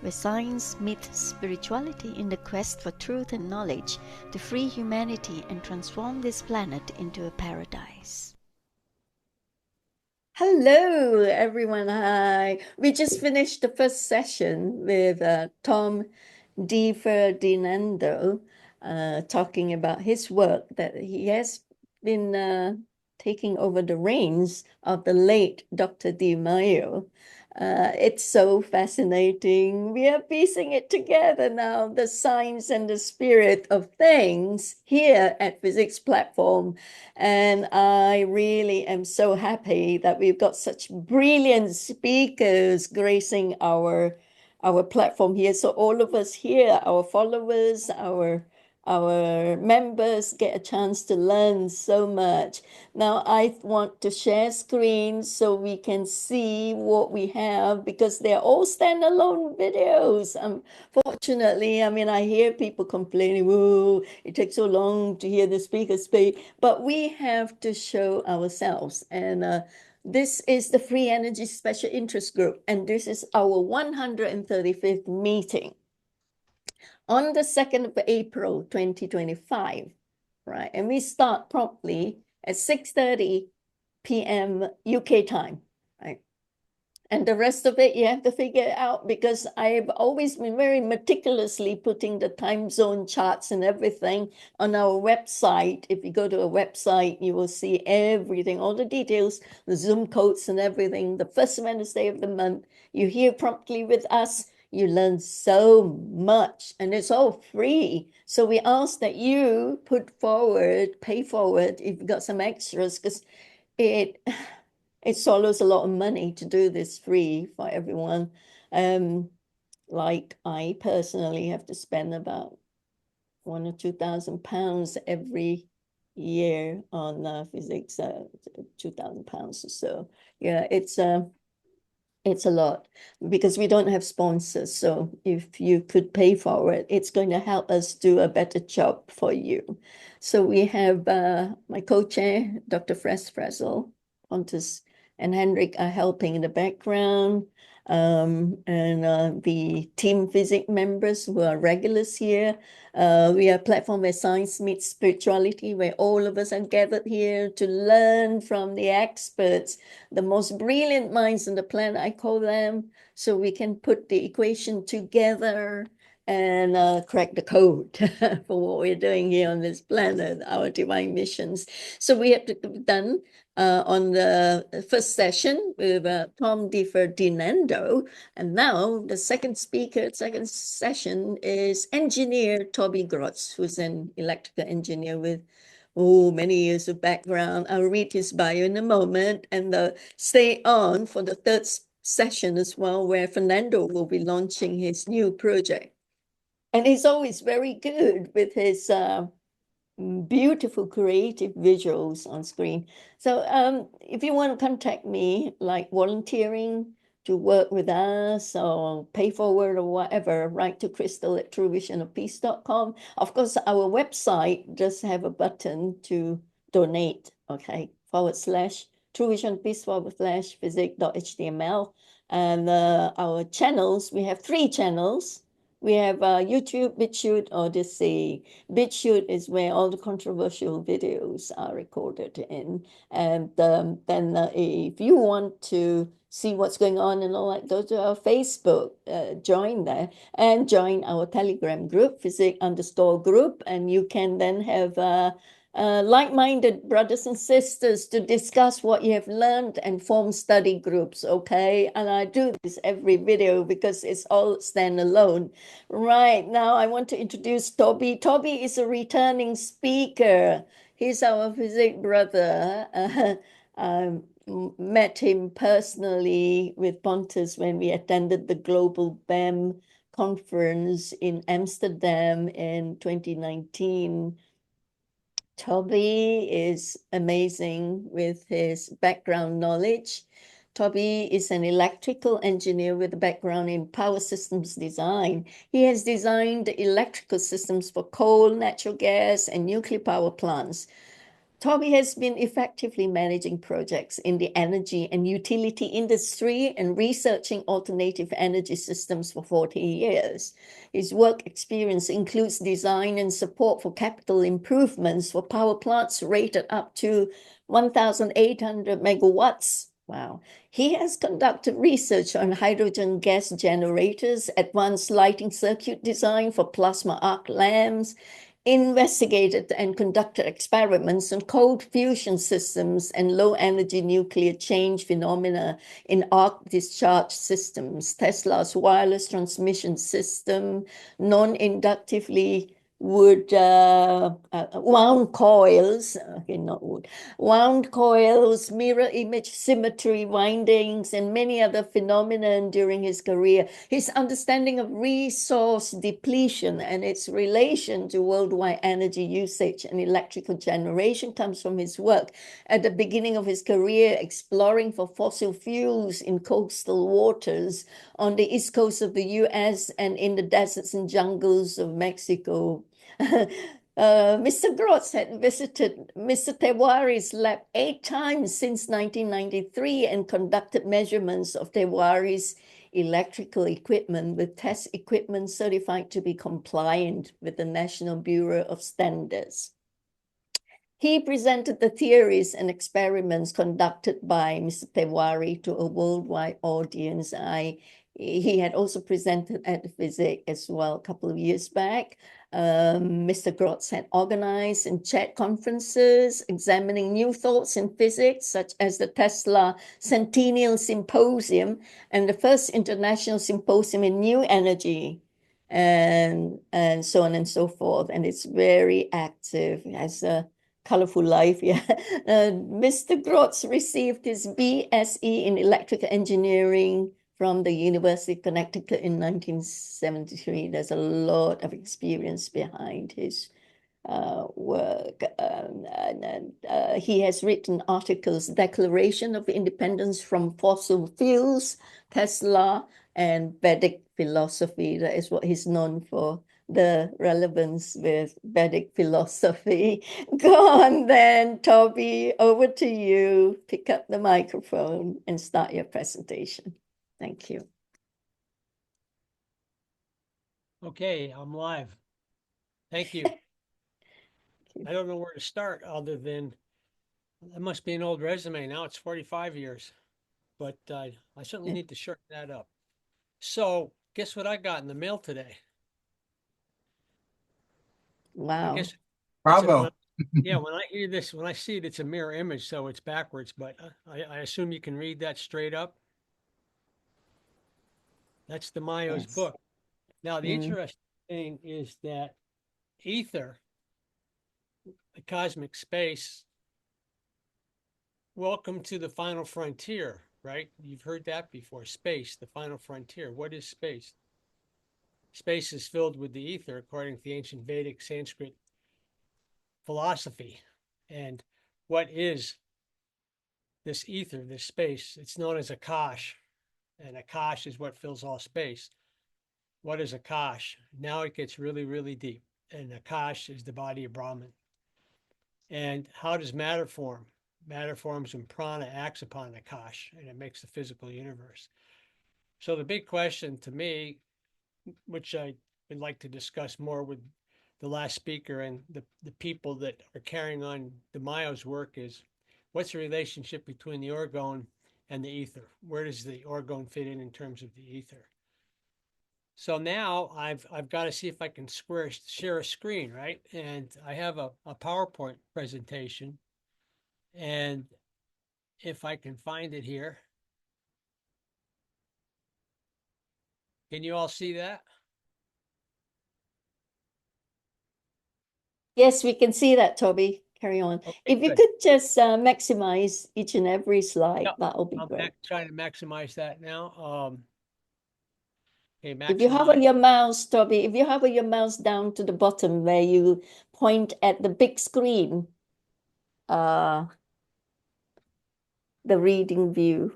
where science meets spirituality in the quest for truth and knowledge to free humanity and transform this planet into a paradise. Hello, everyone. Hi. We just finished the first session with Tom Di Ferdinando talking about his work that he has been taking over the reins of the late Dr. Di Maio. It's so fascinating. We are piecing it together now, the science and the spirit of things here at Physics Platform. And I really am so happy that we've got such brilliant speakers gracing our platform here. So all of us here, our followers, our members get a chance to learn so much. Now I want to share screens so we can see what we have because they're all standalone videos. Fortunately, I mean, I hear people complaining, "Whoa, it takes so long to hear the speaker speak," but we have to show ourselves. And this is the Free Energy Special Interest Group, and this is our 135th meeting on the 2nd of April, 2025, right? And we start promptly at 6:30 p.m. UK time, right? And the rest of it, you have to figure it out because I've always been very meticulously putting the time zone charts and everything on our website. If you go to a website, you will see everything, all the details, the Zoom codes and everything. The first Wednesday of the month, you're here promptly with us. You learn so much and it's all free. So we ask that you pay forward if you've got some extras because it swallows a lot of money to do this free for everyone. Like I personally have to spend about £1,000 or £2,000 every year on physics, £2,000 or so. Yeah, it's a lot because we don't have sponsors. So if you could pay for it, it's going to help us do a better job for you. So we have my co-chair, Dr. Fresel, Pontus and Henrik are helping in the background. And the Team Physics members who are regulars here. We are a platform where science meets spirituality, where all of us are gathered here to learn from the experts, the most brilliant minds on the planet, I call them, so we can put the equation together and crack the code for what we're doing here on this planet, our divine missions. So we have done on the first session with Tom Di Ferdinando. And now the second session is engineer Toby Grotz, who's an electrical engineer with many years of background. I'll read his bio in a moment and stay on for the third session as well, where Fernando will be launching his new project. And he's always very good with his beautiful creative visuals on screen. So if you want to contact me, like volunteering to work with us or pay forward or whatever, write to crystal@truevisionofpeace.com. Of course, our website does have a button to donate, okay, /truevisionofpeace/physics.html. And our channels, we have 3 channels. We have YouTube, BitChute, Odyssey. BitChute is where all the controversial videos are recorded in. And then if you want to see what's going on and all that, go to our Facebook, join there, and join our Telegram group, physics_group, and you can then have like-minded brothers and sisters to discuss what you have learned and form study groups, okay? And I do this every video because it's all standalone. Right, now I want to introduce Toby. Toby is a returning speaker. He's our physics brother. I met him personally with Pontus when we attended the Global BAM conference in Amsterdam in 2019. Toby is amazing with his background knowledge. Toby is an electrical engineer with a background in power systems design. He has designed electrical systems for coal, natural gas, and nuclear power plants. Toby has been effectively managing projects in the energy and utility industry and researching alternative energy systems for 40 years. His work experience includes design and support for capital improvements for power plants rated up to 1,800 megawatts. Wow. He has conducted research on hydrogen gas generators, advanced lighting circuit design for plasma arc lamps, investigated and conducted experiments on cold fusion systems and low-energy nuclear change phenomena in arc discharge systems, Tesla's wireless transmission system, non-inductively wound coils, okay, not wood, wound coils, mirror image symmetry windings, and many other phenomena during his career. His understanding of resource depletion and its relation to worldwide energy usage and electrical generation comes from his work at the beginning of his career exploring for fossil fuels in coastal waters on the east coast of the US and in the deserts and jungles of Mexico. Mr. Grotz had visited Mr. Tewari's lab 8 times since 1993 and conducted measurements of Tewari's electrical equipment with test equipment certified to be compliant with the National Bureau of Standards. He presented the theories and experiments conducted by Mr. Tewari to a worldwide audience. He had also presented at the FESIG as well a couple of years back. Mr. Grotz had organized and chaired conferences examining new thoughts in physics, such as the Tesla Centennial Symposium and the first international symposium in new energy, and so on and so forth. And it's very active. It has a colorful life, yeah. Mr. Grotz received his BSE in electrical engineering from the University of Connecticut in 1973. There's a lot of experience behind his work. He has written articles, Declaration of Independence from Fossil Fuels, Tesla, and Vedic Philosophy. That is what he's known for, the relevance with Vedic philosophy. Go on then, Toby, over to you. Pick up the microphone and start your presentation. Thank you. Okay, I'm live. Thank you. I don't know where to start other than that must be an old resume. Now it's 45 years, but I certainly need to shorten that up. So guess what I got in the mail today? Wow. I guess Bravo. yeah, when I hear this, when I see it, it's a mirror image, so it's backwards, but I assume you can read that straight up. That's the Mayo's Yes. book. Now, the interesting thing is that ether, the cosmic space, welcome to the final frontier, right? You've heard that before. Space, the final frontier. What is space? Space is filled with the ether, according to the ancient Vedic Sanskrit philosophy. And what is this ether, this space? It's known as Akash. And Akash is what fills all space. What is Akash? Now it gets really, really deep. And Akash is the body of Brahman. And how does matter form? Matter forms when prana acts upon Akash, and it makes the physical universe. So the big question to me, which I would like to discuss more with the last speaker and the people that are carrying on the Mayo's work, is what's the relationship between the orgone and the ether? Where does the orgone fit in terms of the ether? So now I've got to see if I can share a screen, right? And I have a PowerPoint presentation, and if I can find it here. Can you all see that? Yes, we can see that, Toby. Carry on. Okay, if you good. could just maximize each and every slide, Yep, that'll be I'm great. trying to maximize that now. Okay, If you hover maximize. your mouse, Toby, if you hover your mouse down to the bottom where you point at the big screen, the reading view,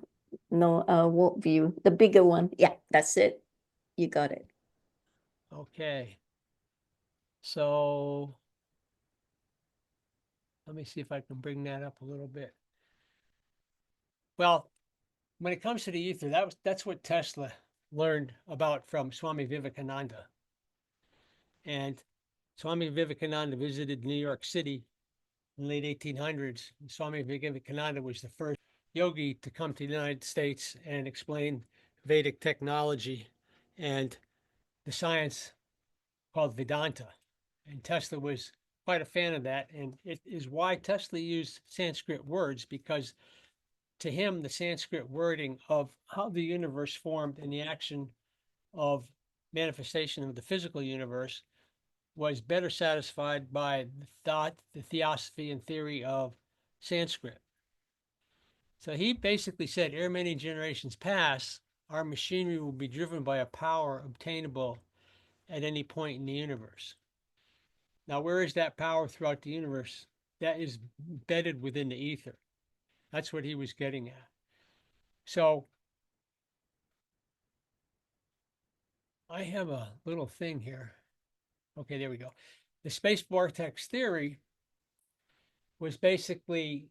no, what view? The bigger one. Yeah, that's it. You got it. Okay. So Let me see if I can bring that up a little bit. Well, when it comes to the ether, that's what Tesla learned about from Swami Vivekananda. And Swami Vivekananda visited New York City in the late 1800s. Swami Vivekananda was the first yogi to come to the United States and explain Vedic technology and the science called Vedanta. And Tesla was quite a fan of that. And it is why Tesla used Sanskrit words, because to him, the Sanskrit wording of how the universe formed and the action of manifestation of the physical universe was better satisfied by the thought, the theosophy, and theory of Sanskrit. So he basically said, ere many generations pass, our machinery will be driven by a power obtainable at any point in the universe. Now, where is that power throughout the universe? That is embedded within the ether. That's what he was getting at. So I have a little thing here. Okay, there we go. The space vortex theory was basically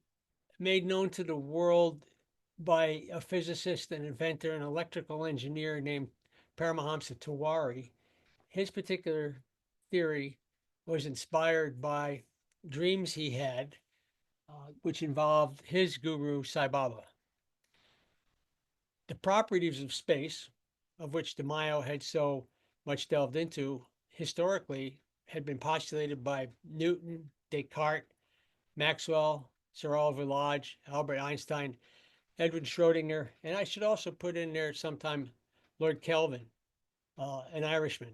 made known to the world by a physicist, an inventor, an electrical engineer named Paramahansa Tewari. His particular theory was inspired by dreams he had, which involved his guru, Sai Baba. The properties of space, of which de Maio had so much delved into, historically had been postulated by Newton, Descartes, Maxwell, Sir Oliver Lodge, Albert Einstein, Edwin Schrodinger, and I should also put in there sometime Lord Kelvin, an Irishman.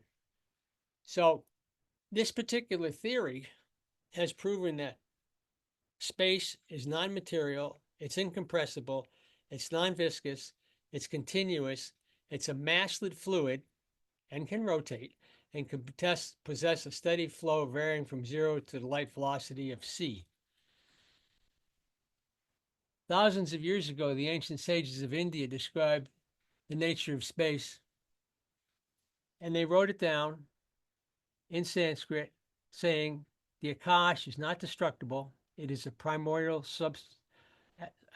So this particular theory has proven that space is non-material, it's incompressible, it's non-viscous, it's continuous, it's a massless fluid and can rotate and can possess a steady flow varying from 0 to the light velocity of c. Thousands of years ago, the ancient sages of India described the nature of space, and they wrote it down in Sanskrit, saying the Akasha is not destructible. It is a primordial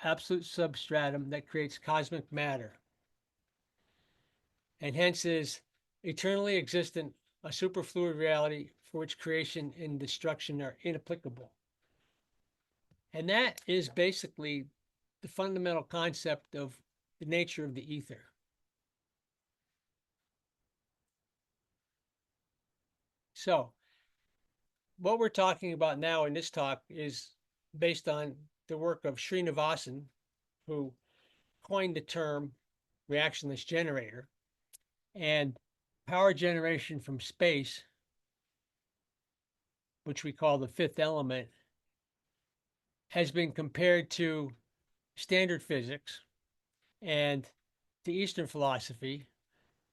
absolute substratum that creates cosmic matter, and hence is eternally existent, a superfluid reality for which creation and destruction are inapplicable. And that is basically the fundamental concept of the nature of the ether. So, what we're talking about now in this talk is based on the work of Srinivasan, who coined the term reactionless generator, and power generation from space, which we call the fifth element, has been compared to standard physics and the Eastern philosophy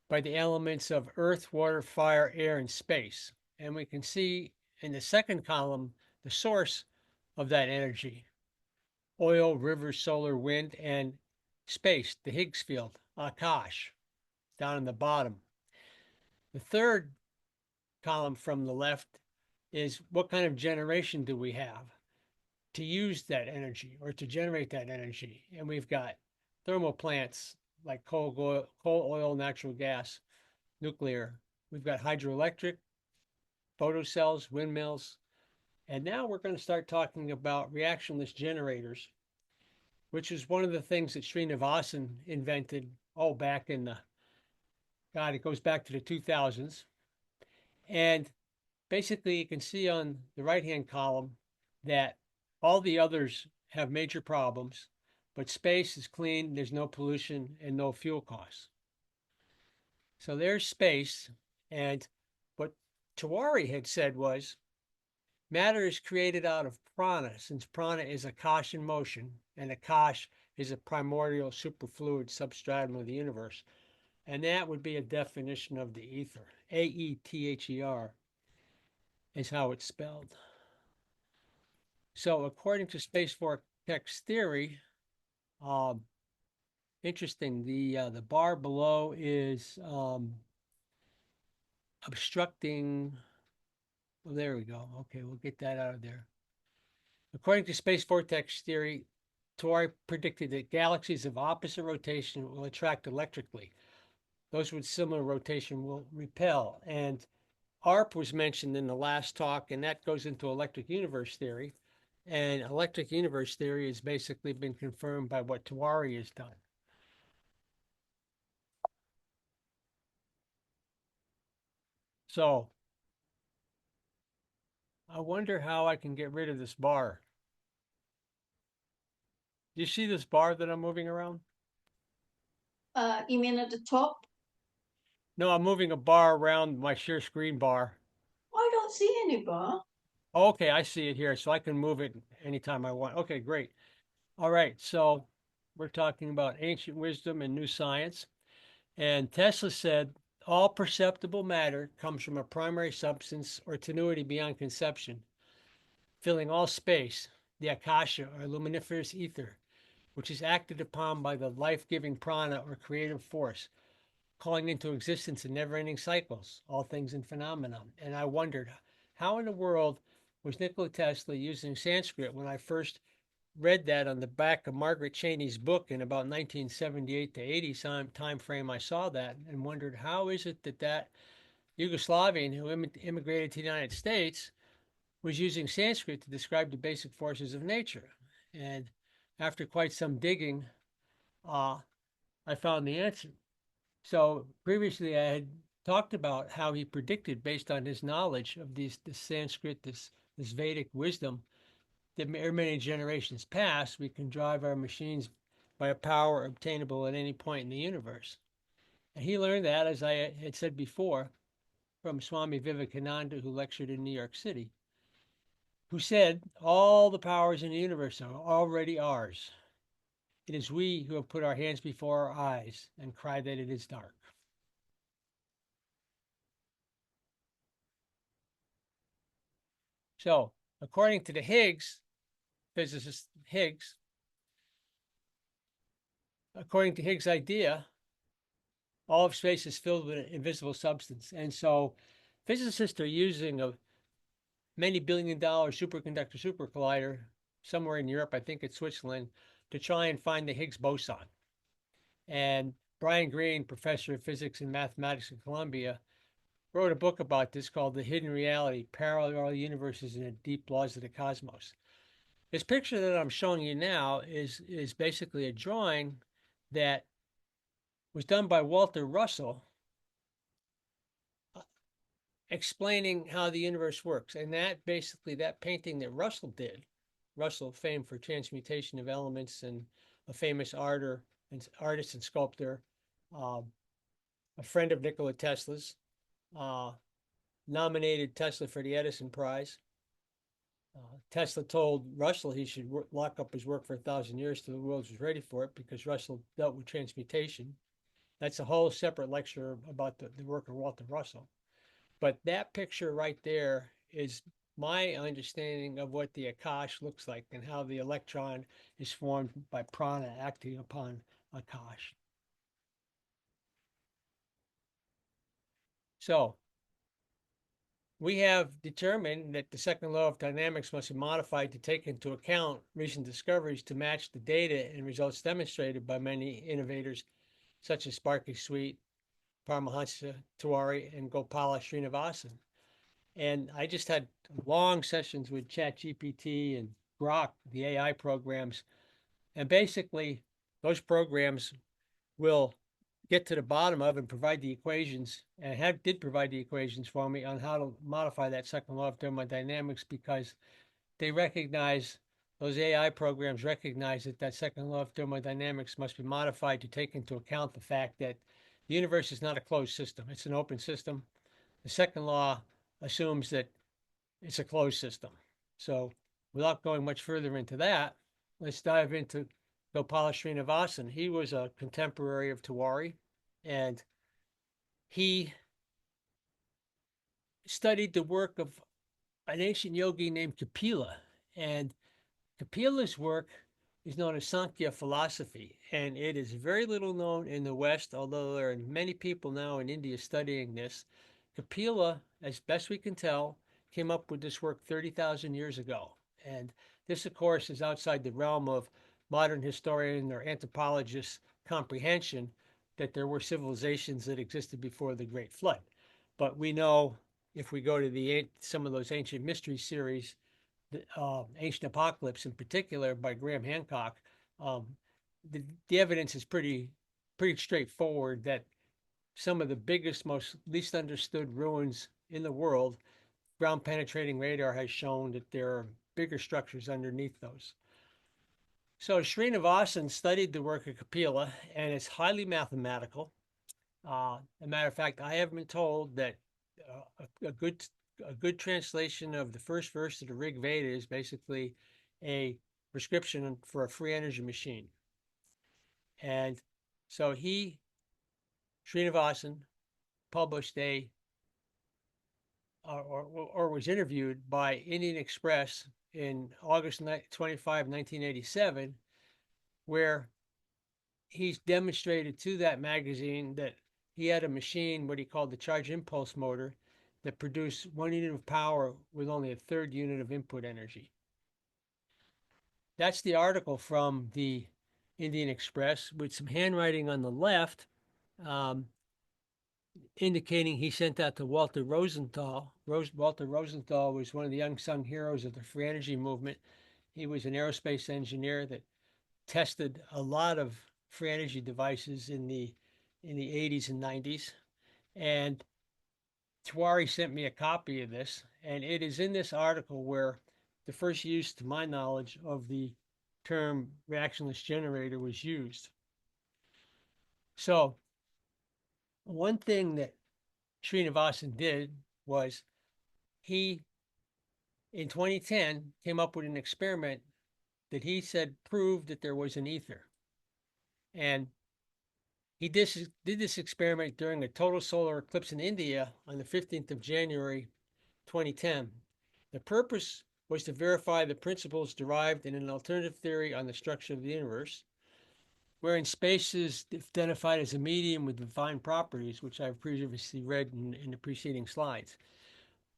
by the elements of earth, water, fire, air, and space. And we can see in the second column the source of that energy: oil, rivers, solar, wind, and space, the Higgs field, Akasha, down in the bottom. The third column from the left is what kind of generation do we have to use that energy or to generate that energy. And we've got thermal plants like coal, oil, natural gas, nuclear. We've got hydroelectric, photocells, windmills. And now we're going to start talking about reactionless generators, which is one of the things that Srinivasan invented, back in the, God, it goes back to the 2000s. And basically, you can see on the right-hand column that all the others have major problems, but space is clean, there's no pollution, and no fuel costs. So there's space. And what Tewari had said was, matter is created out of prana, since prana is Akasha in motion, and Akasha is a primordial superfluid substratum of the universe. And that would be a definition of the ether. AETHER is how it's spelled. So according to space vortex theory, interesting, the bar below is obstructing. Well, there we go. Okay, we'll get that out of there. According to space vortex theory, Tewari predicted that galaxies of opposite rotation will attract electrically. Those with similar rotation will repel. And ARP was mentioned in the last talk, and that goes into electric universe theory. And electric universe theory has basically been confirmed by what Tewari has done. So I wonder how I can get rid of this bar. Do you see this bar that I'm moving around? You mean at the top? No, I'm moving a bar around my share screen bar. I don't see any bar. Okay, I see it here, so I can move it anytime I want. Okay, great. All right, so we're talking about ancient wisdom and new science. And Tesla said all perceptible matter comes from a primary substance or tenuity beyond conception, filling all space, the Akasha or luminiferous ether, which is acted upon by the life giving prana or creative force, calling into existence in never ending cycles, all things in phenomenon. And I wondered, how in the world was Nikola Tesla using Sanskrit when I first read that on the back of Margaret Cheney's book in about 1978 to 80 time frame? I saw that and wondered, how is it that that Yugoslavian who immigrated to the United States was using Sanskrit to describe the basic forces of nature? And after quite some digging, I found the answer. So previously I had talked about how he predicted, based on his knowledge of this Sanskrit, this Vedic wisdom, that many generations past, we can drive our machines by a power obtainable at any point in the universe. And he learned that, as I had said before, from Swami Vivekananda, who lectured in New York City, who said, all the powers in the universe are already ours. It is we who have put our hands before our eyes and cried that it is dark. So, according to the physicist Higgs, according to Higgs' idea, all of space is filled with an invisible substance. And so physicists are using a many billion-dollar superconductor super collider somewhere in Europe, I think it's Switzerland, to try and find the Higgs boson. And Brian Greene, professor of physics and mathematics at Columbia, wrote a book about this called The Hidden Reality, Parallel Universes and the Deep Laws of the Cosmos. This picture that I'm showing you now is basically a drawing that was done by Walter Russell, explaining how the universe works. And that basically, that painting that Russell did, Russell, famed for transmutation of elements and a famous artist and sculptor, a friend of Nikola Tesla's, nominated Tesla for the Edison Prize. Tesla told Russell he should lock up his work for 1,000 years till the world was ready for it, because Russell dealt with transmutation. That's a whole separate lecture about the work of Walter Russell. But that picture right there is my understanding of what the Akash looks like and how the electron is formed by prana acting upon Akash. So we have determined that the second law of dynamics must be modified to take into account recent discoveries to match the data and results demonstrated by many innovators such as Sparky Sweet, Paramahansa Tewari, and Gopala Srinivasan. And I just had long sessions with ChatGPT and Grok, the AI programs. And basically, those programs will get to the bottom of and provide the equations, and did provide the equations for me on how to modify that second law of thermodynamics, because they recognize, those AI programs recognize that second law of thermodynamics must be modified to take into account the fact that the universe is not a closed system. It's an open system. The second law assumes that it's a closed system. So without going much further into that, let's dive into Gopala Srinivasan. He was a contemporary of Tewari, and he studied the work of an ancient yogi named Kapila. And Kapila's work is known as Sankhya philosophy, and it is very little known in the West, although there are many people now in India studying this. Kapila, as best we can tell, came up with this work 30,000 years ago. And This, of course, is outside the realm of modern historian or anthropologist comprehension that there were civilizations that existed before the Great Flood. But we know, if we go to some of those ancient mystery series, Ancient Apocalypse in particular by Graham Hancock, um, the evidence is pretty straightforward that some of the biggest, most least understood ruins in the world, ground penetrating radar has shown that there are bigger structures underneath those. So Srinivasan studied the work of Kapila, and it's highly mathematical. As a matter of fact, I have been told that a good translation of the first verse of the Rig Veda is basically a prescription for a free energy machine. And so Srinivasan, published or was interviewed by Indian Express in August 25, 1987, where he's demonstrated to that magazine that he had a machine, what he called the charge impulse motor, that produced 1 unit of power with only a third unit of input energy. That's the article from the Indian Express with some handwriting on the left, indicating he sent that to Walter Rosenthal. Walter Rosenthal was one of the unsung heroes of the free energy movement. He was an aerospace engineer that tested a lot of free energy devices in the 80s and 90s. And Tewari sent me a copy of this, and it is in this article where the first use, to my knowledge, of the term reactionless generator was used. So one thing that Srinivasan did was he, in 2010, came up with an experiment that he said proved that there was an ether. And he did this experiment during a total solar eclipse in India on the 15th of January, 2010. The purpose was to verify the principles derived in an alternative theory on the structure of the universe, wherein space is identified as a medium with defined properties, which I've previously read in the preceding slides.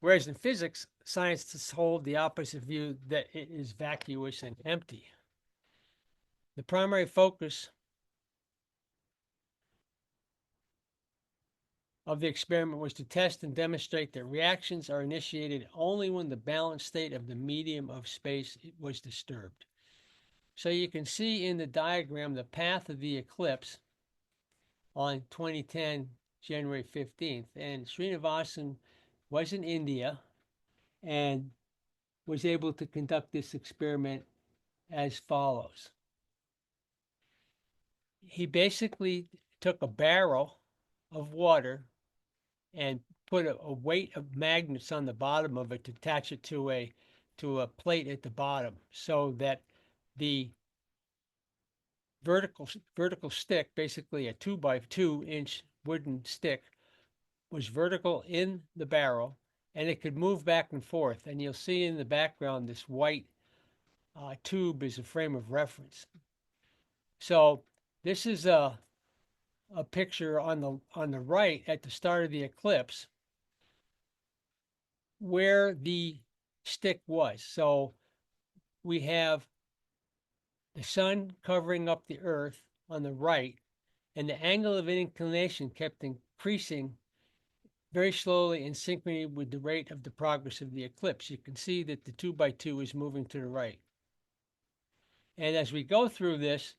Whereas in physics, scientists hold the opposite view that it is vacuous and empty. The primary focus of the experiment was to test and demonstrate that reactions are initiated only when the balanced state of the medium of space was disturbed. So you can see in the diagram the path of the eclipse on 2010, January 15th. And Srinivasan was in India and was able to conduct this experiment as follows. He basically took a barrel of water and put a weight of magnets on the bottom of it to attach it to a plate at the bottom, so that the vertical stick, basically a 2x2-inch wooden stick, was vertical in the barrel, and it could move back and forth. And you'll see in the background this white tube is a frame of reference. So this is a picture on the right at the start of the eclipse where the stick was. So we have the sun covering up the earth on the right, and the angle of inclination kept increasing very slowly in synchrony with the rate of the progress of the eclipse. You can see that the 2x2 is moving to the right. And as we go through this,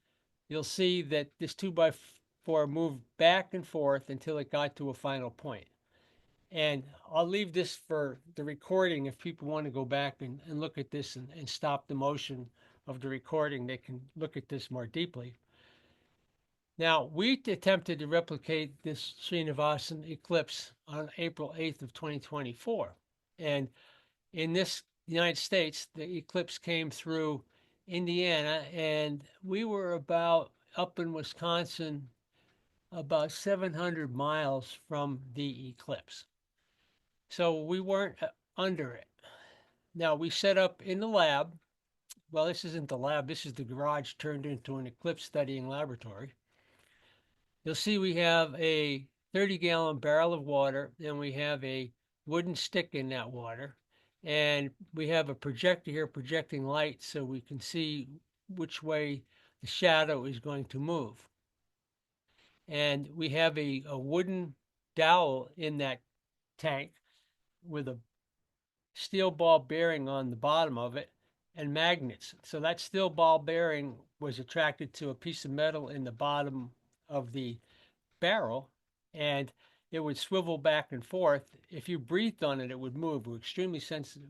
you'll see that this 2x4 moved back and forth until it got to a final point. And I'll leave this for the recording. If people want to go back and look at this and stop the motion of the recording, they can look at this more deeply. Now, we attempted to replicate this Srinivasan eclipse on April 8th of 2024. And in this United States, the eclipse came through Indiana, and we were about up in Wisconsin, about 700 miles from the eclipse. So we weren't under it. Now, we set up in the lab. Well, this isn't the lab. This is the garage turned into an eclipse studying laboratory. You'll see we have a 30-gallon barrel of water, and we have a wooden stick in that water. And we have a projector here projecting light so we can see which way the shadow is going to move. And we have a wooden dowel in that tank with a steel ball bearing on the bottom of it and magnets. So that steel ball bearing was attracted to a piece of metal in the bottom of the barrel, and it would swivel back and forth. If you breathed on it, it would move. We're extremely sensitive.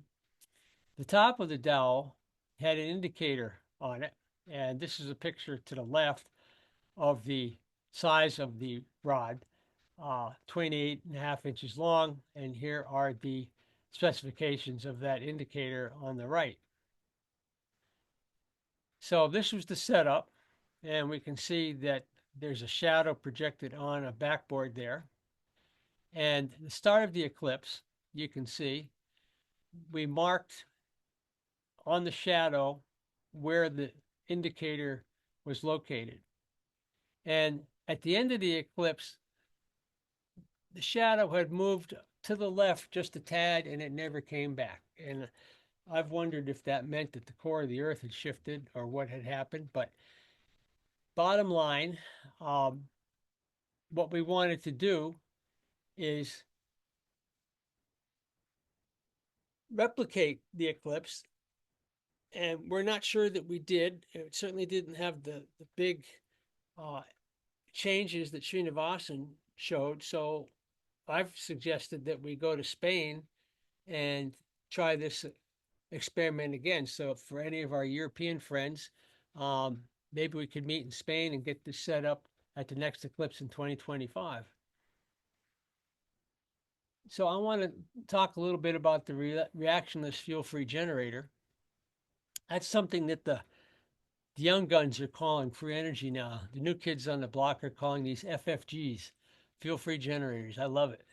The top of the dowel had an indicator on it, and this is a picture to the left of the size of the rod, 28.5 inches long, and here are the specifications of that indicator on the right. So this was the setup, and we can see that there's a shadow projected on a backboard there. And the start of the eclipse, you can see, we marked on the shadow where the indicator was located. And at the end of the eclipse, the shadow had moved to the left just a tad and it never came back. And I've wondered if that meant that the core of the earth had shifted or what had happened. But bottom line, what we wanted to do is replicate the eclipse. And we're not sure that we did. It certainly didn't have the big changes that Srinivasan showed. So I've suggested that we go to Spain and try this experiment again. So for any of our European friends, maybe we could meet in Spain and get this set up at the next eclipse in 2025. So I want to talk a little bit about the reactionless fuel-free generator. That's something that the young guns are calling free energy now. The new kids on the block are calling these FFGs, fuel-free generators. I love it.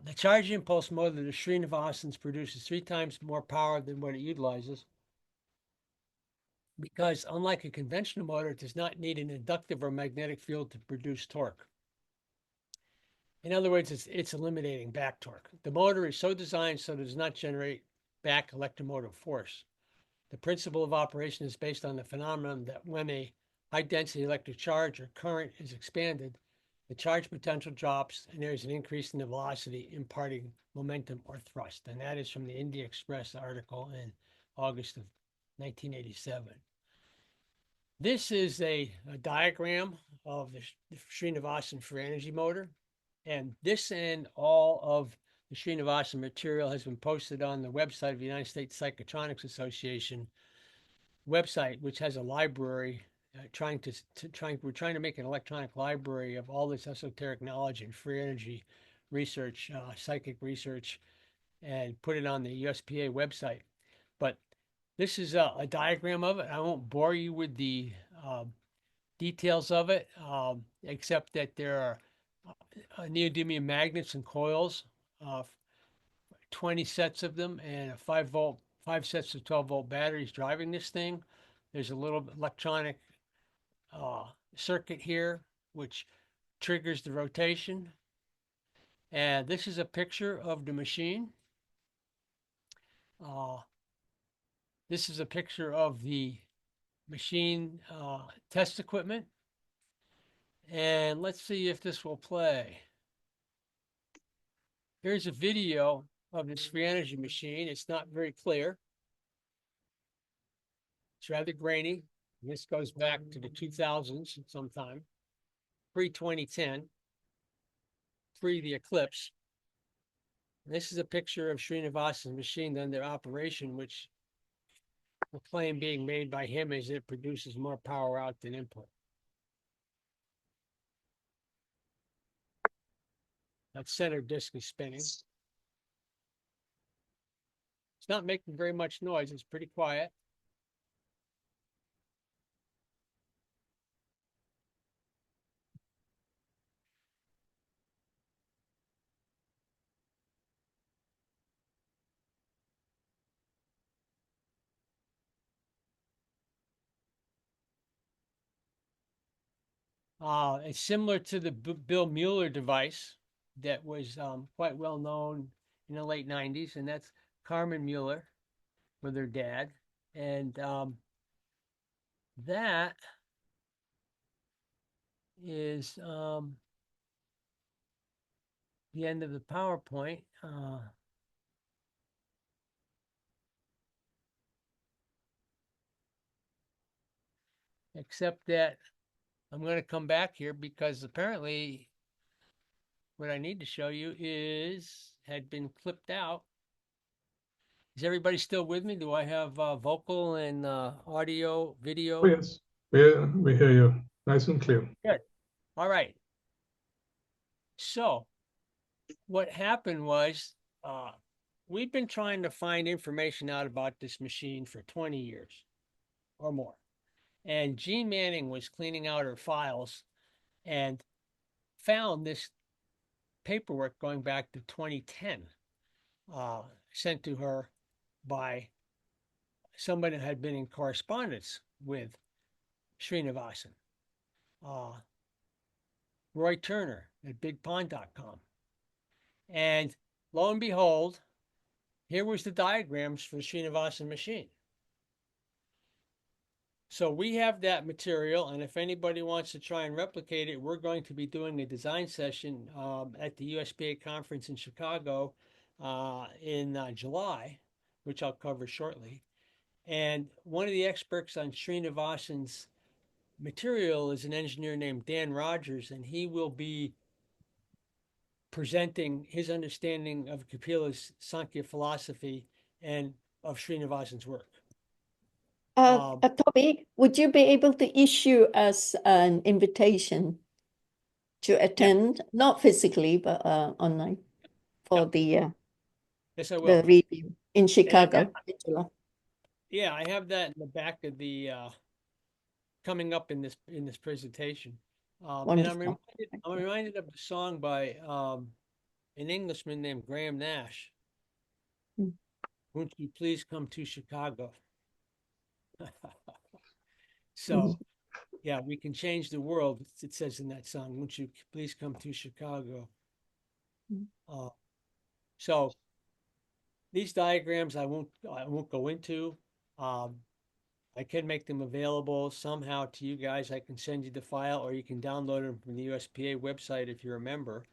The charge impulse motor, the Srinivasan's, produces 3 times more power than what it utilizes because, unlike a conventional motor, it does not need an inductive or magnetic field to produce torque. In other words, it's eliminating back torque. The motor is so designed so it does not generate back electromotive force. The principle of operation is based on the phenomenon that when a high-density electric charge or current is expanded, the charge potential drops and there is an increase in the velocity, imparting momentum or thrust. And that is from the India Express article in August of 1987. This is a diagram of the Srinivasan free energy motor. And this and all of the Srinivasan material has been posted on the website of the United States Psychotronics Association website, which has a library we're trying to make an electronic library of all this esoteric knowledge and free energy research, psychic research, and put it on the USPA website. But this is a diagram of it. I won't bore you with the details of it, except that there are neodymium magnets and coils, 20 sets of them, and a 5 sets of 12-volt batteries driving this thing. There's a little electronic circuit here, which triggers the rotation. And this is a picture of the machine. This is a picture of the machine test equipment. And let's see if this will play. Here's a video of this free energy machine. It's not very clear. It's rather grainy. This goes back to the 2000s sometime, pre-2010, pre the eclipse. And this is a picture of Srinivasan's machine under operation, which the claim being made by him is it produces more power out than input. That center disc is spinning. It's not making very much noise. It's pretty quiet. It's similar to the Bill Mueller device that was quite well known in the late 90s, and that's Carmen Mueller with her dad. And that is the end of the PowerPoint. Except that I'm going to come back here because apparently what I need to show you had been clipped out. Is everybody still with me? Do I have vocal and audio, video? Oh, yes, we hear you nice and clear. Good. All right. So what happened was we've been trying to find information out about this machine for 20 years or more. And Jean Manning was cleaning out her files and found this paperwork going back to 2010, sent to her by somebody that had been in correspondence with Srinivasan, Roy Turner at bigpond.com. And lo and behold, here was the diagrams for the Srinivasan machine. So we have that material, and if anybody wants to try and replicate it, we're going to be doing a design session at the USPA conference in Chicago in July, which I'll cover shortly. And one of the experts on Srinivasan's material is an engineer named Dan Rogers, and he will be presenting his understanding of Kapila's Sankhya philosophy and of Srinivasan's work. Toby, would you be able to issue us an invitation to attend, not physically, but online for Yes, I will. the review in Chicago? Yeah, I have that in the back of the coming up in this presentation. And I'm reminded of the song by an Englishman named Graham Nash. Won't you please come to Chicago? So, yeah, we can change the world. It says in that song, won't you please come to Chicago? So these diagrams I won't go into. I can make them available somehow to you guys. I can send you the file, or you can download them from the USPA website if you're a member.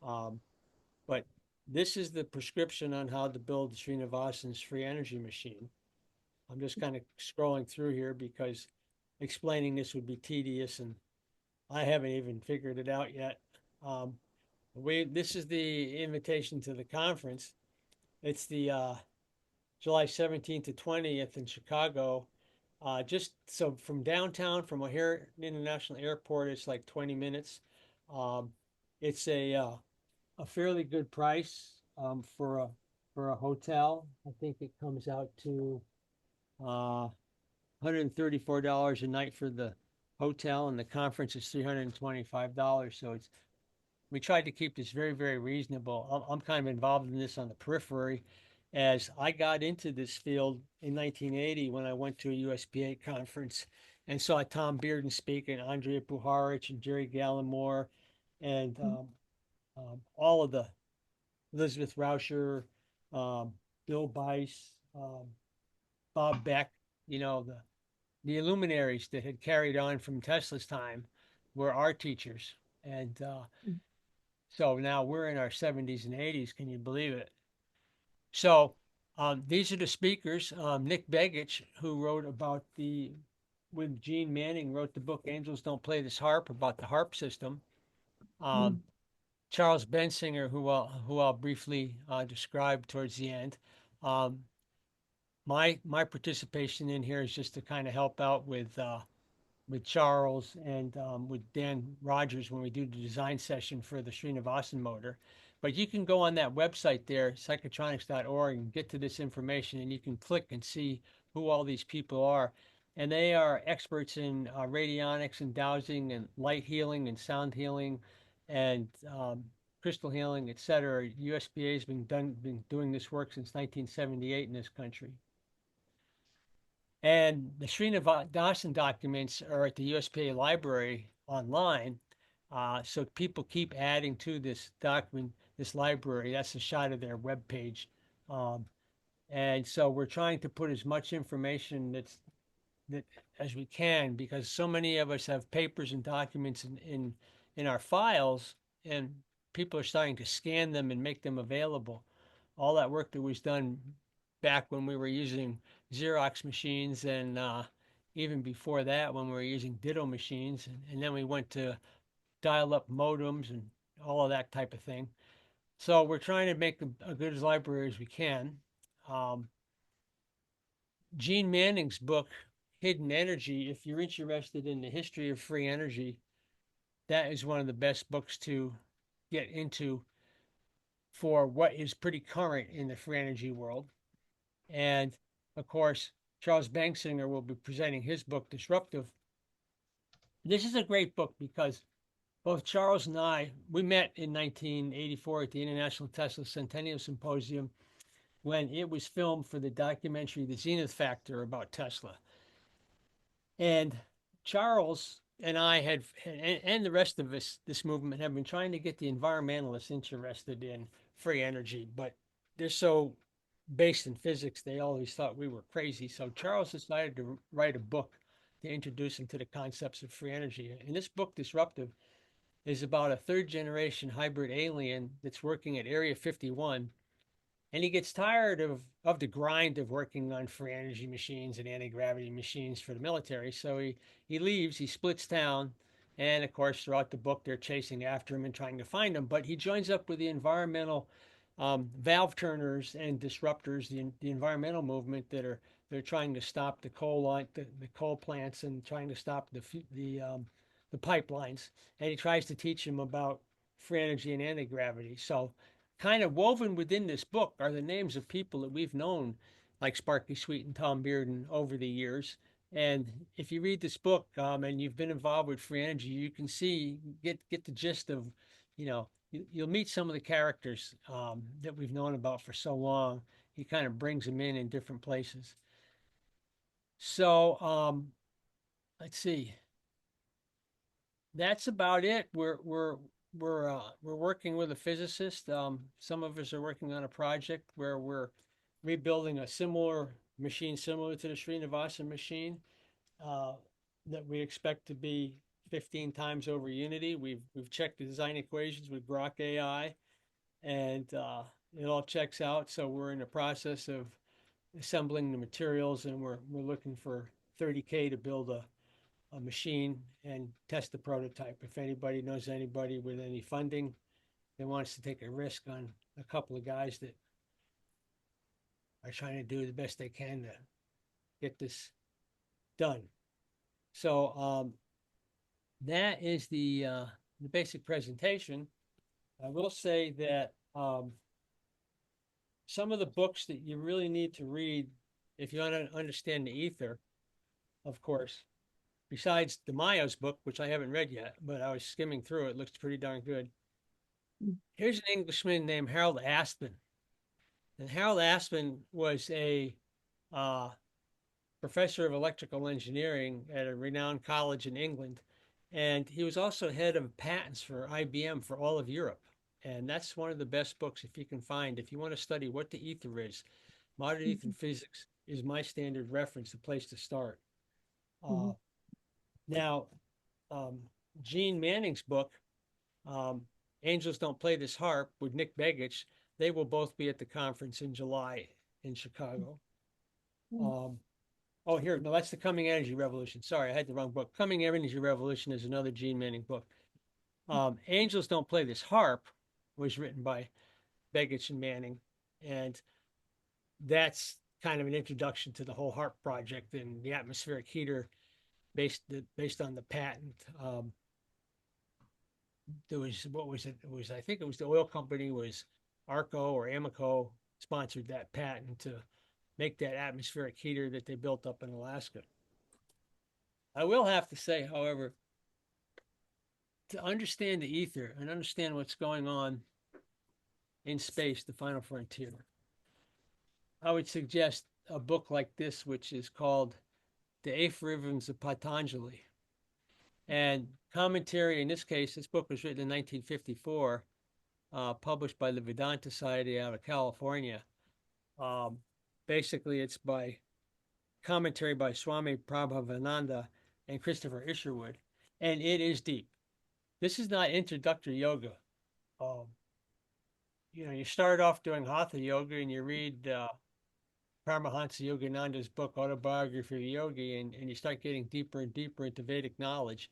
But this is the prescription on how to build Srinivasan's free energy machine. I'm just kind of scrolling through here because explaining this would be tedious, and I haven't even figured it out yet. This is the invitation to the conference. It's the July 17th to 20th in Chicago. Just so from downtown, from O'Hare International Airport, it's like 20 minutes. It's a fairly good price for a hotel. I think it comes out to $134 a night for the hotel, and the conference is $325. So we tried to keep this very, very reasonable. I'm kind of involved in this on the periphery, as I got into this field in 1980 when I went to a USPA conference and saw Tom Bearden speak, and Andrea Puharich and Jerry Gallimore, and all of the Elizabeth Rauscher, Bill Bice, Bob Beck, the luminaries that had carried on from Tesla's time were our teachers. And so now we're in our 70s and 80s. Can you believe it? So these are the speakers. Nick Begich, who wrote with Gene Manning, wrote the book Angels Don't Play This Harp, about the harp system. Charles Bensinger, who I'll briefly describe towards the end. My participation in here is just to kind of help out with Charles and with Dan Rogers when we do the design session for the Srinivasan motor. But you can go on that website there, psychotronics.org, and get to this information, and you can click and see who all these people are. And they are experts in radionics and dowsing and light healing and sound healing and crystal healing, etc. USPA has been doing this work since 1978 in this country. And the Srinivasan documents are at the USPA library online. So people keep adding to this document, this library. That's a shot of their webpage. And so we're trying to put as much information that as we can, because so many of us have papers and documents in our files, and people are starting to scan them and make them available. All that work that was done back when we were using Xerox machines, and even before that when we were using Ditto machines, and then we went to dial-up modems and all of that type of thing. So we're trying to make a good library as we can. Um, Gene Manning's book, Hidden Energy, if you're interested in the history of free energy, that is one of the best books to get into for what is pretty current in the free energy world. And of course, Charles Banksinger will be presenting his book, Disruptive. This is a great book because both Charles and we met in 1984 at the International Tesla Centennial Symposium when it was filmed for the documentary The Zenith Factor about Tesla. And Charles and I and the rest of this movement have been trying to get the environmentalists interested in free energy, but they're so based in physics, they always thought we were crazy. So Charles decided to write a book to introduce them to the concepts of free energy. And this book, Disruptive, is about a third generation hybrid alien that's working at Area 51, and he gets tired of the grind of working on free energy machines and anti-gravity machines for the military. So he leaves, he splits town, and of course throughout the book they're chasing after him and trying to find him. But he joins up with the environmental valve turners and disruptors, the environmental movement they're trying to stop the coal line, the coal plants, and trying to stop the pipelines. And he tries to teach him about free energy and anti-gravity. So kind of woven within this book are the names of people that we've known, like Sparky Sweet and Tom Bearden, over the years. And if you read this book and you've been involved with free energy, you can get the gist of, you'll meet some of the characters that we've known about for so long. He kind of brings them in different places. So let's see. That's about it. We're working with a physicist. Some of us are working on a project where we're rebuilding a similar machine, similar to the Srinivasan machine, that we expect to be 15 times over Unity. We've checked the design equations with Grok AI, and it all checks out. So we're in the process of assembling the materials, and we're looking for 30K to build a machine and test the prototype. If anybody knows anybody with any funding that wants to take a risk on a couple of guys that are trying to do the best they can to get this done. So that is the basic presentation. I will say that some of the books that you really need to read if you want to understand the ether, of course, besides DeMaio's book, which I haven't read yet, but I was skimming through it, looks pretty darn good. Here's an Englishman named Harold Aspen. And Harold Aspen was a professor of electrical engineering at a renowned college in England. And he was also head of patents for IBM for all of Europe. And that's one of the best books if you can find. If you want to study what the ether is, modern ether physics is my standard reference, the place to start. Now, Gene Manning's book, Angels Don't Play This Harp, with Nick Begich, they will both be at the conference in July in Chicago. Oh, here, no, that's the Coming Energy Revolution. Sorry, I had the wrong book. Coming Energy Revolution is another Gene Manning book. Angels Don't Play This Harp was written by Begich and Manning, and that's kind of an introduction to the whole HARP project and the atmospheric heater based on the patent. There was, what was it? It was, I think it was the oil company was Arco or Amoco sponsored that patent to make that atmospheric heater that they built up in Alaska. I will have to say, however, to understand the ether and understand what's going on in space, the final frontier, I would suggest a book like this, which is called The Aphorisms of Patanjali. And commentary, in this case, this book was written in 1954, published by the Vedanta Society out of California. basically it's by commentary by Swami Prabhavananda and Christopher Isherwood, and it is deep. This is not introductory yoga. You start off doing hatha yoga and you read Paramahansa Yogananda's book, Autobiography of a Yogi, and you start getting deeper and deeper into Vedic knowledge.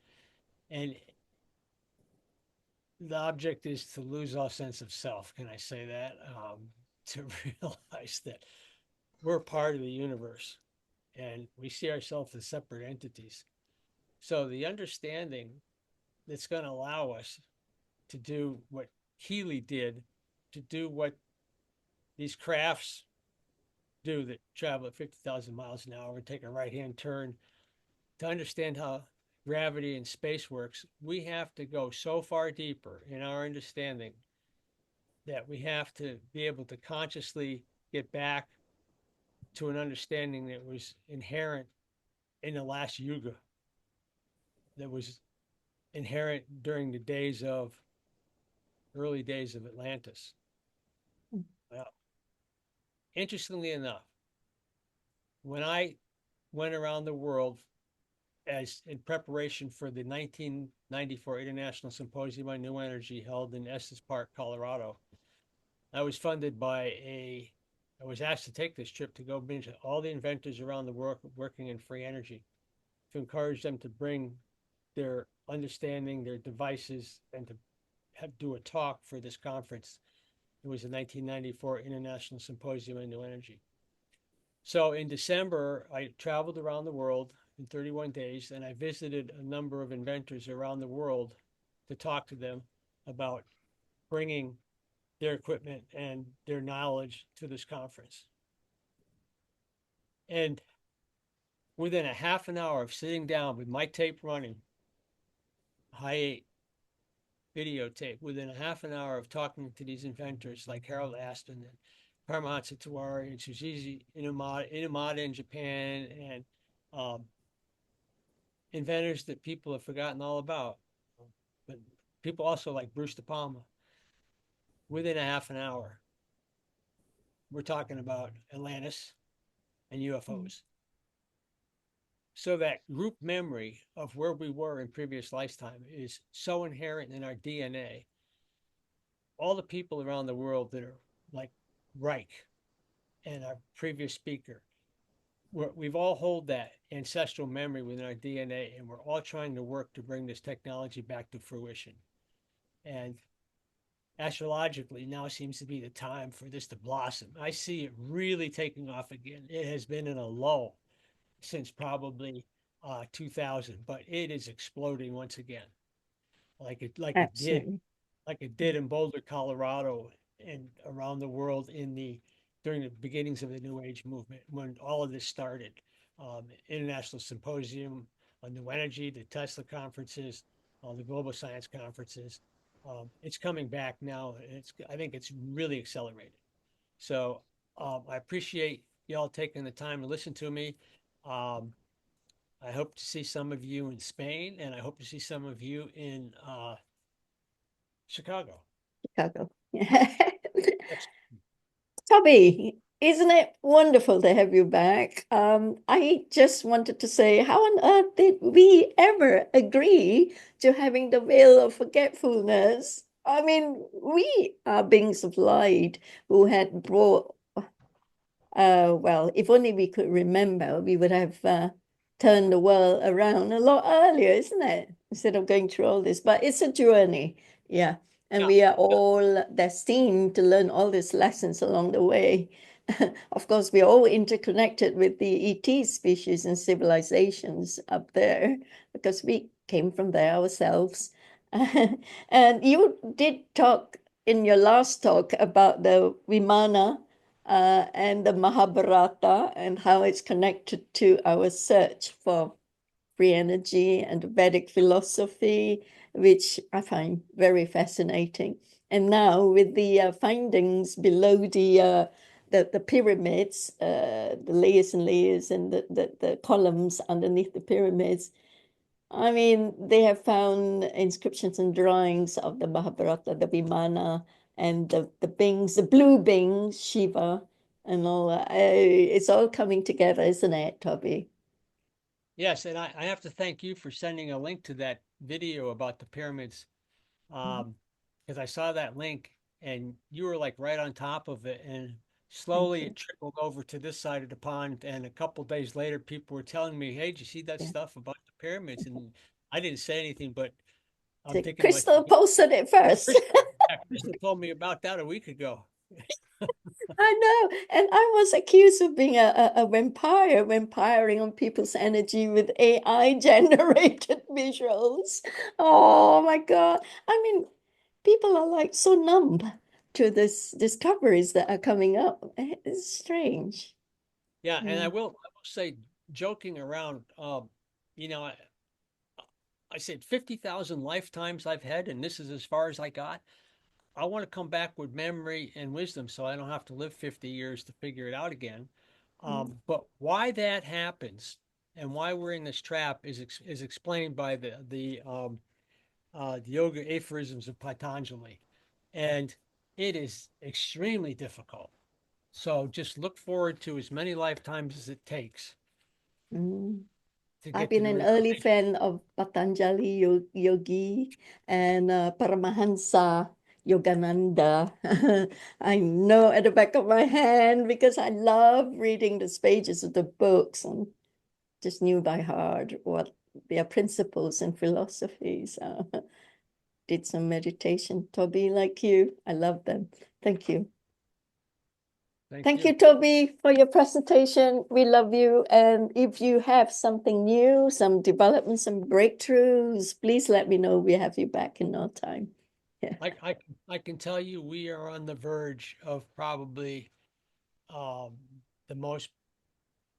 And the object is to lose all sense of self. Can I say that? To realize that we're part of the universe and we see ourselves as separate entities. So the understanding that's going to allow us to do what Keely did, to do what these crafts do that travel at 50,000 miles an hour and take a right-hand turn, to understand how gravity and space works, we have to go so far deeper in our understanding that we have to be able to consciously get back to an understanding that was inherent in the last yuga, that was inherent during the early days of Atlantis. Well, interestingly enough, when I went around the world as in preparation for the 1994 International Symposium on New Energy held in Estes Park, Colorado, I was asked to take this trip to go meet all the inventors around the world working in free energy, to encourage them to bring their understanding, their devices, and to do a talk for this conference. It was the 1994 International Symposium on New Energy. So in December, I traveled around the world in 31 days, and I visited a number of inventors around the world to talk to them about bringing their equipment and their knowledge to this conference. And within a half an hour of sitting down with my tape running, high 8 videotape, within a half an hour of talking to these inventors like Harold Aston and Paramahansa Tewari and Tsujishi Inamada in Japan, and inventors that people have forgotten all about, but people also like Bruce De Palma, within a half an hour, we're talking about Atlantis and UFOs. So that group memory of where we were in previous lifetime is so inherent in our DNA. All the people around the world that are like Reich and our previous speaker, we've all hold that ancestral memory within our DNA, and we're all trying to work to bring this technology back to fruition. And astrologically, now seems to be the time for this to blossom. I see it really taking off again. It has been in a lull since probably 2000, but it is exploding once again, like it did in Boulder, Colorado, and around the world during the beginnings of the New Age movement, when all of this started. International Symposium on New Energy, the Tesla conferences, the Global Science conferences. It's coming back now. I think it's really accelerated. So I appreciate y'all taking the time to listen to me. I hope to see some of you in Spain, and I hope to see some of you in Chicago. Toby, isn't it wonderful to have you back? I just wanted to say, how on earth did we ever agree to having the veil of forgetfulness? I mean, we are beings of light who had brought, well, if only we could remember, we would have turned the world around a lot earlier, isn't it? Instead of going through all this. But it's a journey, yeah. And we are all destined to learn all these lessons along the way. Of course, we're all interconnected with the ET species and civilizations up there, because we came from there ourselves. And you did talk in your last talk about the Vimana and the Mahabharata and how it's connected to our search for free energy and the Vedic philosophy, which I find very fascinating. And now with the findings below the pyramids, the layers and layers, and the columns underneath the pyramids, I mean, they have found inscriptions and drawings of the Mahabharata, the Vimana, and the beings, the blue beings, Shiva, and all that. It's all coming together, isn't it, Toby? Yes, and I have to thank you for sending a link to that video about the pyramids, because I saw that link and you were like right on top of it, and slowly you. it trickled over to this side of the pond. And a couple days later, people were telling me, "Hey, did you see that Yeah. stuff about the pyramids?" And I didn't say anything, but I'm So thinking to myself, Crystal posted it first. Crystal told me about that a week ago. I know. And I was accused of being a vampire, vampiring on people's energy with AI generated visuals. Oh my God. I mean, people are like so numb to this discoveries that are coming up. It's strange. Yeah, and Yeah. I will say, joking around, you know, I said 50,000 lifetimes I've had, and this is as far as I got. I want to come back with memory and wisdom so I don't have to live 50 years to figure it out again. But why that happens and why we're in this trap is explained by the yoga aphorisms of Patanjali. And it is extremely difficult. So just look forward to as many lifetimes as it takes Mm. to I've get to been the an early realization. fan of Patanjali Yogi and Paramahansa Yogananda. I know at the back of my hand because I love reading the pages of the books and just knew by heart what their principles and philosophies. Did some meditation, Toby, like you. I love them. Thank you. Thank you, Toby, for your presentation. We love you. And if you have something new, some developments, some breakthroughs, please let me know. We have you back in no time. Yeah. I can tell you we are on the verge of probably um, the most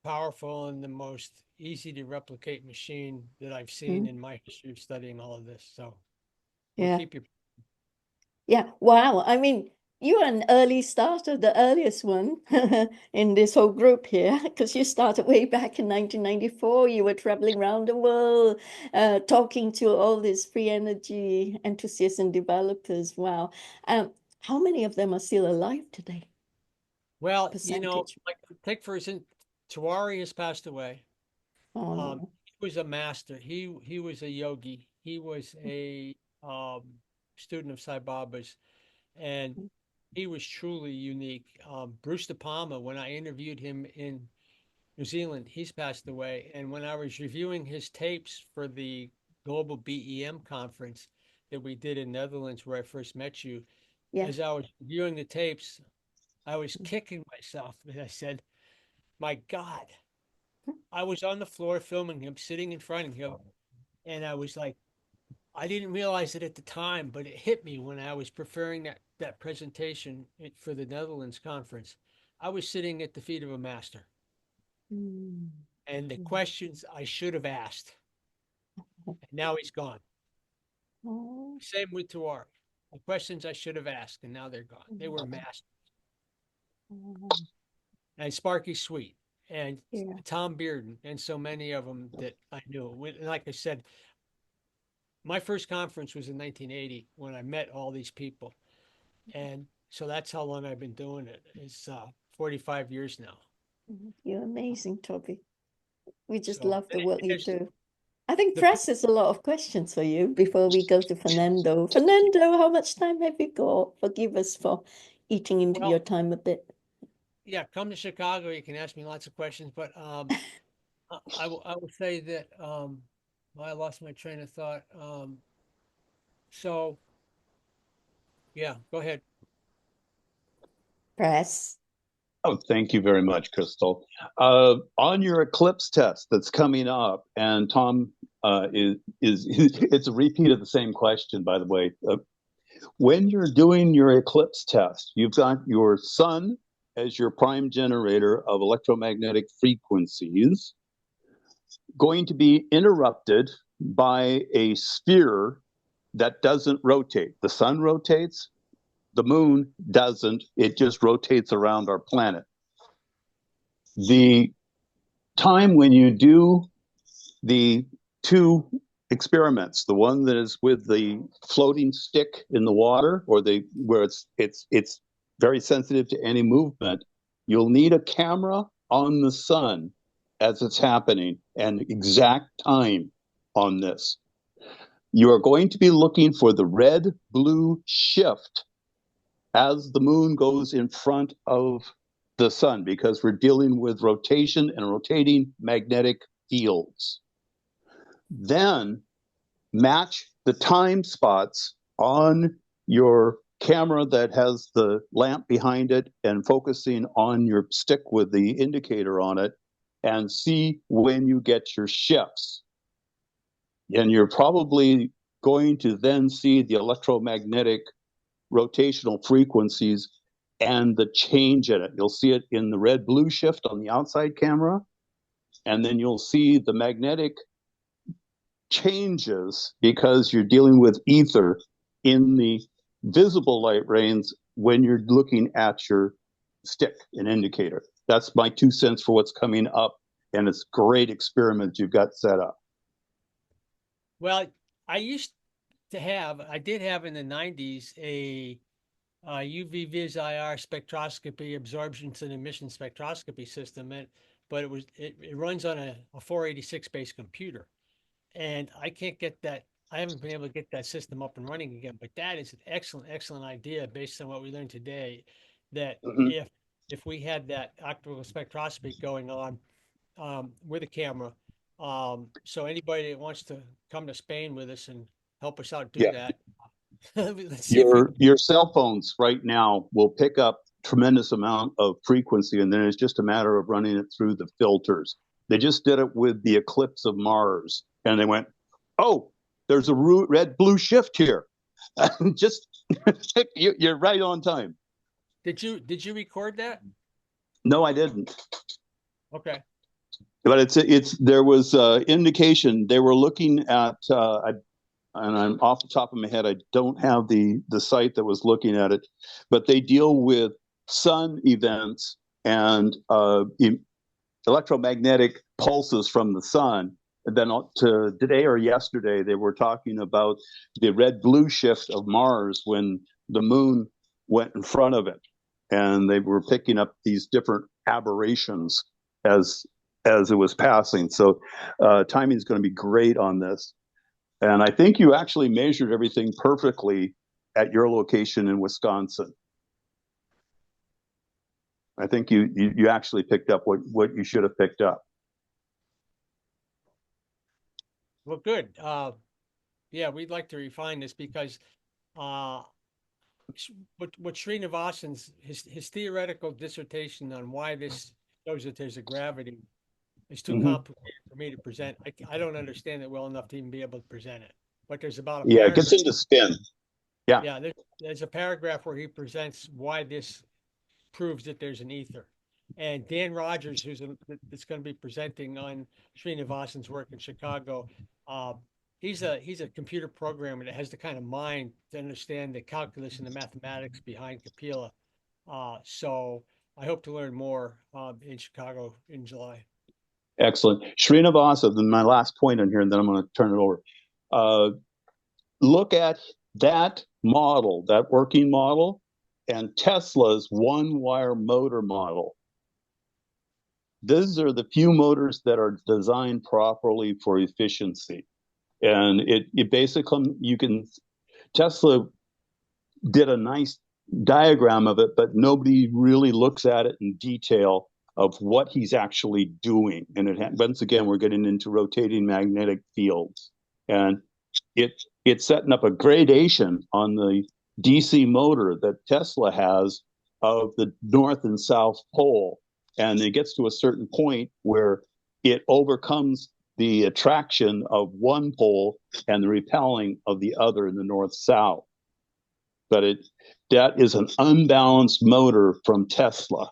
powerful and the most easy to replicate machine that I've seen in my history of studying all of this. So we'll Yeah. keep you. Yeah. Wow. I mean, you're an early starter, the earliest one in this whole group here, because you started way back in 1994. You were traveling around the world, talking to all these free energy enthusiasts and developers. Wow. How many of them are still alive today? Well, you know, Percentage. like take for instance, Tewari has passed away. Oh no. He was a master. He was a yogi. He was a student of Sai Baba's, and he was truly unique. Bruce De Palma, when I interviewed him in New Zealand, he's passed away. And when I was reviewing his tapes for the Global BEM conference that we did in Netherlands, where I first met you, Yeah. as I was reviewing the tapes, I was kicking myself. And I said, my God, I was on the floor filming him, sitting in front of him. And I was like, I didn't realize it at the time, but it hit me when I was preparing that presentation for the Netherlands conference. I was sitting at the feet of a master. Mm. And the questions I should have asked, and now he's gone. Oh. Same with Tewari. The questions I should have asked, and now they're gone. They were masters. And Sparky Sweet, and Yeah. Tom Bearden, and so many of them that I knew. And like I said, my first conference was in 1980 when I met all these people. And so that's how long I've been doing it. It's 45 years now. You're amazing, Toby. We just So love the work you there's do. I think the press has a lot of questions for you before we go to Fernando. Fernando, how much time have you got? Forgive us for eating into your time a bit. yeah, come to Chicago. You can ask me lots of questions, but I will say that I lost my train of thought. So yeah, go ahead. Press. Oh, thank you very much, Crystal. On your eclipse test that's coming up, and Tom is it's a repeat of the same question, by the way. When you're doing your eclipse test, you've got your sun as your prime generator of electromagnetic frequencies, going to be interrupted by a sphere that doesn't rotate. The sun rotates, the moon doesn't. It just rotates around our planet. The time when you do the two experiments, the one that is with the floating stick in the water, or where it's very sensitive to any movement, You'll need a camera on the sun as it's happening and exact time on this. You are going to be looking for the red-blue shift as the moon goes in front of the sun, because we're dealing with rotation and rotating magnetic fields. Then match the time spots on your camera that has the lamp behind it and focusing on your stick with the indicator on it, and see when you get your shifts. And you're probably going to then see the electromagnetic rotational frequencies and the change in it. You'll see it in the red-blue shift on the outside camera, and then you'll see the magnetic changes because you're dealing with ether in the visible light range when you're looking at your stick and indicator. That's my 2 cents for what's coming up, and it's a great experiment you've got set up. Well, I did have in the 90s a UV vis IR spectroscopy, absorptions and emission spectroscopy system, but it runs on a 486 based computer, and I can't get that. I haven't been able to get that system up and running again. But that is an excellent idea based on what we learned today. That if we had that optical spectroscopy going on with a camera, so anybody that wants to come to Spain with us and help us out do that. Let's see your cell phones right now will pick up tremendous amount of frequency, and then it's just a matter of running it through the filters. They just did it with the eclipse of Mars, and they went, "Oh, there's a red-blue shift here." Just you're right on time. Did you record that? No, I didn't. Okay. But there was indication they were looking at, and I'm off the top of my head, I don't have the site that was looking at it, but they deal with sun events and electromagnetic pulses from the sun. And then today or yesterday, they were talking about the red-blue shift of Mars when the moon went in front of it. And they were picking up these different aberrations as it was passing. So timing is going to be great on this. And I think you actually measured everything perfectly at your location in Wisconsin. I think you actually picked up what you should have picked up. Well, good. Yeah, we'd like to refine this because what Srinivasan's his theoretical dissertation on why this shows that there's a gravity is too complicated for me to present. I don't understand it well enough to even be able to present it. But there's about a it gets into spin. Yeah, there's a paragraph where he presents why this proves that there's an ether. And Dan Rogers, that's going to be presenting on Srinivasan's work in Chicago, he's a computer programmer that has the kind of mind to understand the calculus and the mathematics behind Kapila. So I hope to learn more in Chicago in July. Excellent. Srinivasan, then my last point on here, and then I'm going to turn it over. Look at that model, that working model, and Tesla's one-wire motor model. These are the few motors that are designed properly for efficiency. And it basically, Tesla did a nice diagram of it, but nobody really looks at it in detail of what he's actually doing. And once again, we're getting into rotating magnetic fields. And it's setting up a gradation on the DC motor that Tesla has of the North and South Pole. And it gets to a certain point where it overcomes the attraction of one pole and the repelling of the other in the north-south. But that is an unbalanced motor from Tesla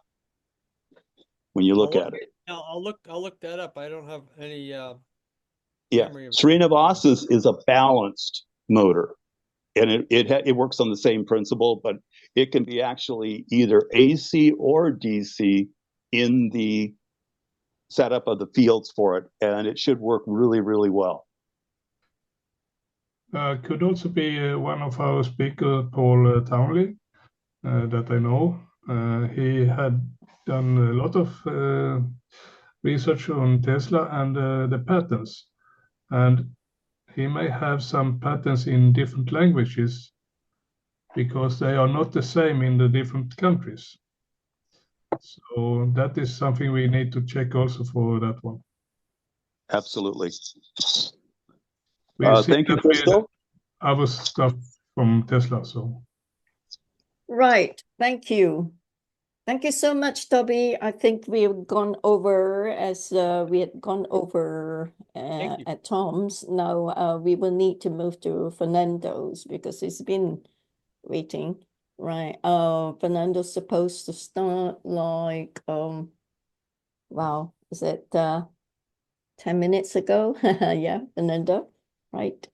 when you look at it. I'll look that up. I don't have any memory of it. Srinivasan is a balanced motor. And it works on the same principle, but it can be actually either AC or DC in the setup of the fields for it, and it should work really, really well. Could also be one of our speakers, Paul Townley, that I know. He had done a lot of research on Tesla and the patterns. And he may have some patterns in different languages because they are not the same in the different countries. So that is something we need to check also for that one. Absolutely. We see Thank you, that with Crystal. other stuff from Tesla. So Right. Thank you. Thank you so much, Toby. I think we've gone over as we had gone over Thank you. at Tom's. Now we will need to move to Fernando's because he's been waiting. Right. Fernando's supposed to start like wow, is it 10 minutes ago? Yeah, Fernando. Right.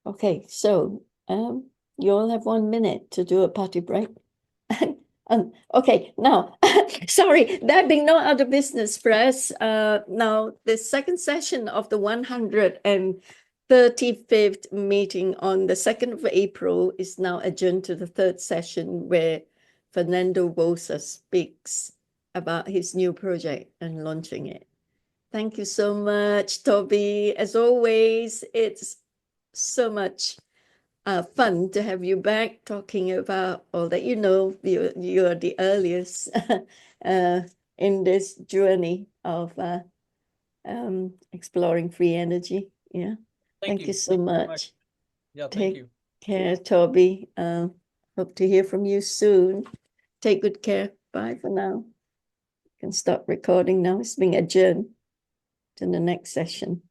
Okay, so you all have 1 minute to do a party break. Okay, now, sorry, that being no other business, press. Now, the second session of the 135th meeting on the 2nd of April is now adjourned to the third session where Fernando Rosa speaks about his new project and launching it. Thank you so much, Toby. As always, it's so much fun to have you back talking about all that. You know, you are the earliest in this journey of exploring free energy. Yeah. Thank you so Thank you very much. Yeah, thank Take you. care, Toby. Hope to hear from you soon. Take good care. Bye for now. You can stop recording now. It's being adjourned to the next session.